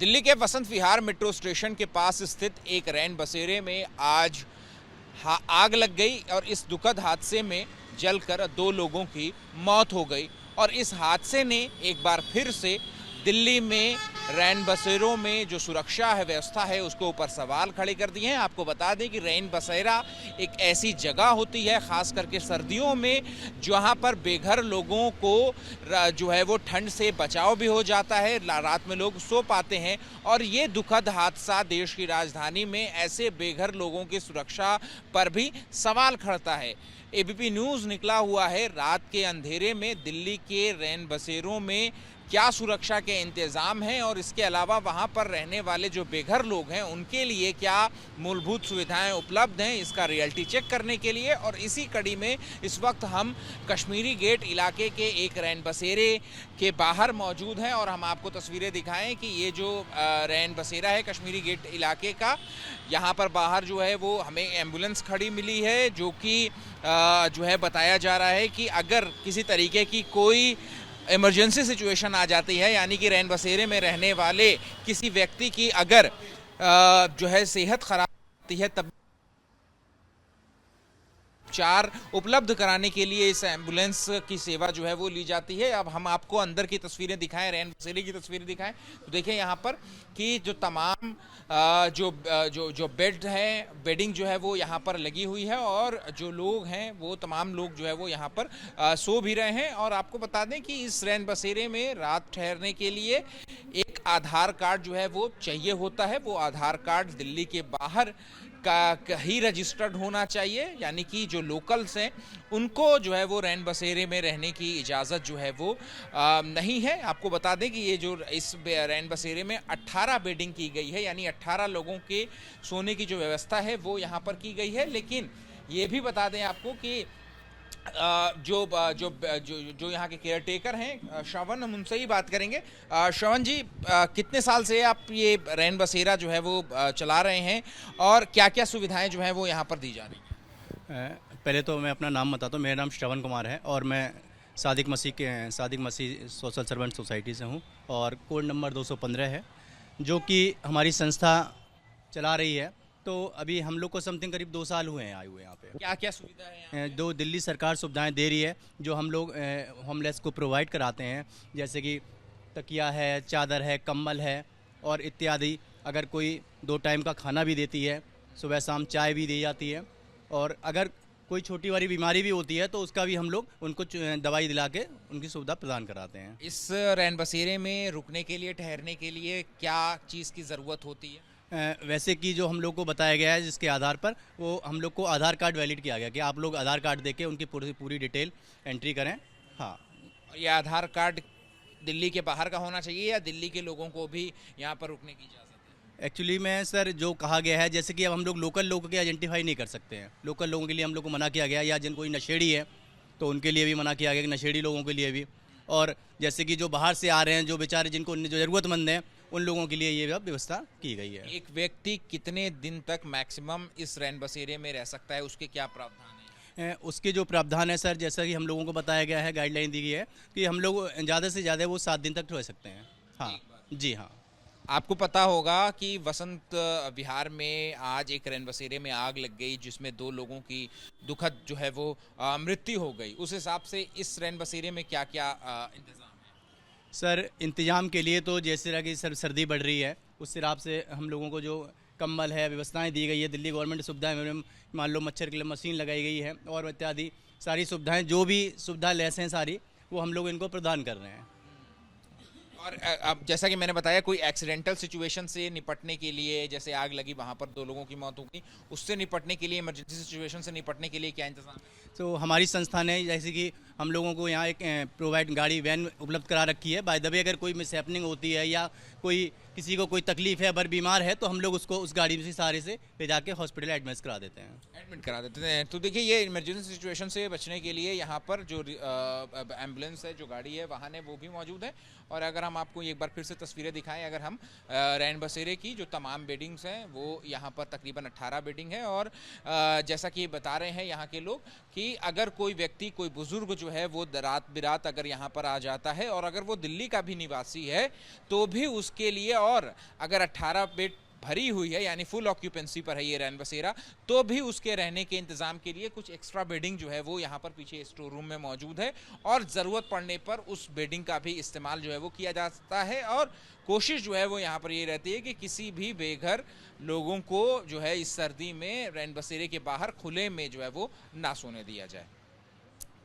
दिल्ली के Vasant Vihar metro station के पास स्थित एक रैन बसेरे में आज आग लग गई और इस दुखद हादसे में जलकर 2 लोगों की मौत हो गई। और इस हादसे ने एक बार फिर से दिल्ली में रैन बसेरों में जो सुरक्षा है, व्यवस्था है, उसके ऊपर सवाल खड़े कर दिए हैं। आपको बता दें कि रैन बसेरा एक ऐसी जगह होती है, खास करके सर्दियों में, जहां पर बेघर लोगों को जो है वो ठंड से बचाव भी हो जाता है, रात में लोग सो पाते हैं। और ये दुखद हादसा देश की राजधानी में ऐसे बेघर लोगों की सुरक्षा पर भी सवाल खड़ता है। एबीपी न्यूज़ निकला हुआ है रात के अंधेरे में दिल्ली के रैन बसेरों में क्या सुरक्षा के इंतज़ाम हैं और इसके अलावा वहां पर रहने वाले जो बेघर लोग हैं उनके लिए क्या मूलभूत सुविधाएं उपलब्ध हैं, इसका रियलिटी चेक करने के लिए। और इसी कड़ी में इस वक्त हम कश्मीरी गेट इलाके के एक रैन बसेरे के बाहर मौजूद हैं और हम आपको तस्वीरें दिखाएं कि ये जो रैन बसेरा है कश्मीरी गेट इलाके का, यहाँ पर बाहर जो है वो हमें एम्बुलेंस खड़ी मिली है, जो कि जो है बताया जा रहा है कि अगर किसी तरीके की कोई इमरजेंसी सिचुएशन आ जाती है, यानी कि रैन बसेरे में रहने वाले किसी व्यक्ति की अगर जो है सेहत खराब होती है, तब उपचार उपलब्ध कराने के लिए इस एम्बुलेंस की सेवा जो है वो ली जाती है। अब हम आपको अंदर की तस्वीरें दिखाएं, रैन बसेरे की तस्वीरें दिखाएं, तो देखिए यहाँ पर कि जो तमाम जो बेड है, बेडिंग जो है वो यहाँ पर लगी हुई है और जो लोग हैं वो तमाम लोग जो है वो यहाँ पर सो भी रहे हैं। और आपको बता दें कि इस रैन बसेरे में रात ठहरने के लिए एक आधार कार्ड जो है वो चाहिए होता है। वो आधार कार्ड दिल्ली के बाहर का ही रजिस्टर्ड होना चाहिए, यानी कि जो लोकल्स हैं उनको जो है वो रैन बसेरे में रहने की इजाज़त जो है वो नहीं है। आपको बता दें कि ये जो इस रैन बसेरे में 18 बेडिंग की गई है, यानी 18 लोगों के सोने की जो व्यवस्था है वो यहाँ पर की गई है। लेकिन ये भी बता दें आपको कि जो यहाँ के केयर टेकर हैं श्रवण, हम उनसे ही बात करेंगे। श्रवण जी, कितने साल से आप ये रैन बसेरा जो है वो चला रहे हैं और क्या क्या सुविधाएं जो हैं वो यहाँ पर दी जा रही हैं? पहले तो मैं अपना नाम बताता हूँ। मेरा नाम श्रवण कुमार है और मैं सादिक मसीह सोशल सर्वेंट सोसाइटी से हूँ और कोड नंबर 215 है, जो कि हमारी संस्था चला रही है। तो अभी हम लोग को समथिंग करीब 2 साल हुए हैं आए हुए यहाँ पे। क्या क्या सुविधा है? जो दिल्ली सरकार सुविधाएं दे रही है, जो हम लोग होमलेस को प्रोवाइड कराते हैं, जैसे कि तकिया है, चादर है, कंबल है और इत्यादि। अगर कोई 2 टाइम का खाना भी देती है, सुबह शाम चाय भी दी जाती है। और अगर कोई छोटी वाली बीमारी भी होती है तो उसका भी हम लोग उनको दवाई दिला के उनकी सुविधा प्रदान कराते हैं। इस रैन बसेरे में रुकने के लिए, ठहरने के लिए क्या चीज़ की ज़रूरत होती है? वैसे कि जो हम लोग को बताया गया है, जिसके आधार पर वो हम लोग को आधार कार्ड वैलिड किया गया कि आप लोग आधार कार्ड देके उनकी पूरी डिटेल एंट्री करें। हाँ, ये आधार कार्ड दिल्ली के बाहर का होना चाहिए या दिल्ली के लोगों को भी यहाँ पर रुकने की इजाज़त है? एक्चुअली में सर जो कहा गया है, जैसे कि अब हम लोग लोकल लोगों के आइडेंटिफाई नहीं कर सकते हैं। लोकल लोगों के लिए हम लोग को मना किया गया, या जिन कोई नशेड़ी है तो उनके लिए भी मना किया गया कि नशेड़ी लोगों के लिए भी। और जैसे कि जो बाहर से आ रहे हैं, जो बेचारे जिनको जो ज़रूरतमंद हैं, उन लोगों के लिए ये व्यवस्था की गई है। एक व्यक्ति कितने दिन तक मैक्सिमम इस रैन बसेरे में रह सकता है, उसके क्या प्रावधान है? उसके जो प्रावधान है सर, जैसा कि हम लोगों को बताया गया है, गाइडलाइन दी गई है कि हम लोग ज़्यादा से ज़्यादा वो 7 दिन तक रह सकते हैं। हाँ जी हाँ। आपको पता होगा कि वसंत विहार में आज एक रैन बसेरे में आग लग गई, जिसमें 2 लोगों की दुखद जो है वो मृत्यु हो गई। उस हिसाब से इस रैन बसेरे में क्या क्या इंतजाम है? सर इंतजाम के लिए तो जैसे तरह की सर्दी बढ़ रही है, उस हिसाब से हम लोगों को जो कंबल है, व्यवस्थाएं दी गई है। दिल्ली गवर्नमेंट सुविधाएं, मान लो मच्छर के लिए मशीन लगाई गई है और इत्यादि सारी सुविधाएं, जो भी सुविधा लेस हैं सारी, वो हम लोग इनको प्रदान कर रहे हैं। और अब जैसा कि मैंने बताया, कोई एक्सीडेंटल सिचुएशन से निपटने के लिए, जैसे आग लगी वहाँ पर 2 लोगों की मौत हो गई, उससे निपटने के लिए, इमरजेंसी सिचुएशन से निपटने के लिए क्या इंतजाम है? तो हमारी संस्था ने जैसे कि हम लोगों को यहाँ एक प्रोवाइड गाड़ी वैन उपलब्ध करा रखी है। बाय द वे अगर कोई मिसहैपनिंग होती है या कोई किसी को कोई तकलीफ है, अगर बीमार है, तो हम लोग उसको उस गाड़ी से सारे से ले जाके हॉस्पिटल एडमिट करा देते हैं। तो देखिए, ये इमरजेंसी सिचुएशन से बचने के लिए यहाँ पर जो एम्बुलेंस है, जो गाड़ी है, वाहन है, वो भी मौजूद है। और अगर हम आपको एक बार फिर से तस्वीरें दिखाएं, अगर हम रैन बसेरे की जो तमाम बेडिंग्स हैं, वो यहाँ पर तकरीबन 18 बेडिंग है। और जैसा कि बता रहे हैं यहाँ के लोग कि अगर कोई व्यक्ति, कोई बुजुर्ग जो है वो रात बिरात अगर यहाँ पर आ जाता है और अगर वो दिल्ली का भी निवासी है तो भी उसके लिए और अगर 18 बेड भरी हुई है यानी फुल ऑक्यूपेंसी पर है ये रैन बसेरा, तो भी उसके रहने के इंतजाम के लिए कुछ एक्स्ट्रा बेडिंग जो है वो यहाँ पर पीछे स्टोर रूम में मौजूद है और ज़रूरत पड़ने पर उस बेडिंग का भी इस्तेमाल जो है वो किया जाता है। और कोशिश जो है वो यहाँ पर ये रहती है कि किसी भी बेघर लोगों को जो है इस सर्दी में रैन बसेरे के बाहर खुले में जो है वो ना सोने दिया जाए।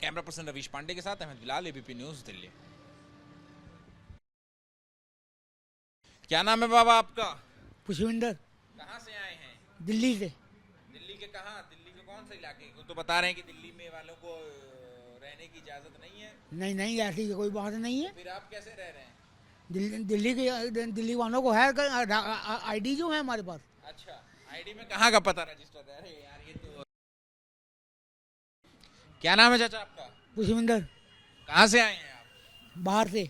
कैमरा पर्सन रवीश पांडे के साथ अहमद बिलाल, एबीपी न्यूज़, दिल्ली। क्या नाम है बाबा आपका? पुष्पिंदर। कहाँ से आए हैं? दिल्ली से। दिल्ली के कहाँ? दिल्ली के कौन से इलाके को? तो बता रहे हैं कि दिल्ली में वालों को रहने की इजाजत नहीं है। नहीं नहीं, ऐसी कोई बात नहीं है। फिर आप कैसे रह रहे हैं? दिल्ली वालों को है आईडी जो है हमारे पास। अच्छा, आईडी में कहाँ का पता रजिस्टर है? अरे यार ये तो। क्या नाम है चाचा आपका? पुष्पिंदर। कहाँ से आए हैं आप? बाहर से।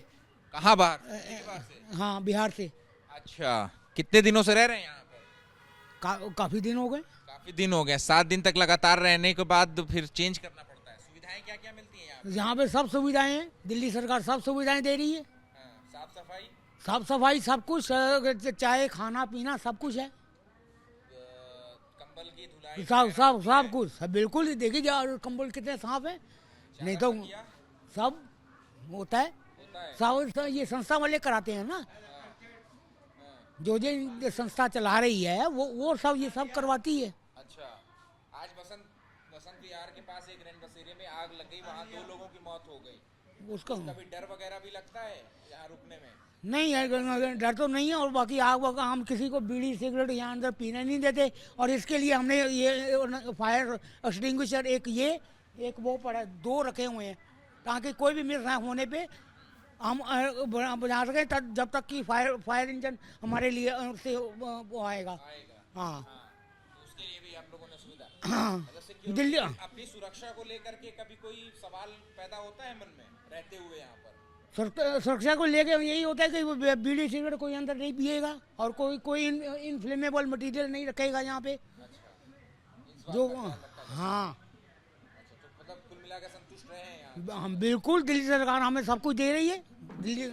कहाँ बाहर? दिल्ली के बाहर से? हाँ, बिहार से। अच्छा, कितने दिनों से रह रहे हैं यहाँ पर? काफी दिन हो गए। काफी दिन हो गए। 7 दिन तक लगातार रहने के बाद फिर चेंज करना पड़ता है। सुविधाएं क्या क्या मिलती हैं यहाँ पे? यहाँ पे सब सुविधाएं हैं, दिल्ली सरकार सब सुविधाएं दे रही है। साफ सफाई सब कुछ, चाय खाना पीना सब कुछ है। कंबल की धुलाई सब कुछ सब बिल्कुल। देखिए कंबल कितने साफ है, नहीं तो सब होता है। सब ये संस्था वाले कराते हैं ना, जो संस्था चला रही है वो सब ये सब करवाती है। अच्छा, आज बसंत विहार के पास एक रैन बसेरे में आग लग गई, वहाँ 2 लोगों की मौत हो गई। उसका कभी डर वगैरह भी लगता है यहाँ रुकने में? नहीं है, डर तो नहीं है। और बाकी आग वगैरह हम किसी को बीड़ी सिगरेट यहाँ अंदर पीने नहीं देते। और इसके लिए हमने ये फायर एक्सटिंग्विशर एक वो पड़ा, 2 रखे हुए हैं, ताकि कोई भी मिस होने पे हम बजा सकें जब तक कि फायर इंजन हमारे लिए से वो आएगा। हाँ, तो उसके लिए भी आप लोगों ने सुविधा। हाँ, दिल्ली अपनी सुरक्षा को लेकर के कभी कोई सवाल पैदा होता है मन में रहते हुए यहाँ पर? सुरक्षा को लेके यही होता है कि बीड़ी सिगरेट कोई अंदर नहीं पिएगा और कोई इनफ्लेमेबल मटेरियल नहीं रखेगा यहाँ पे। जो हाँ, तो मतलब कुल मिलाकर संतुष्ट रहे हैं यहाँ? हम बिल्कुल, दिल्ली सरकार हमें सब कुछ दे रही है। दिल्ली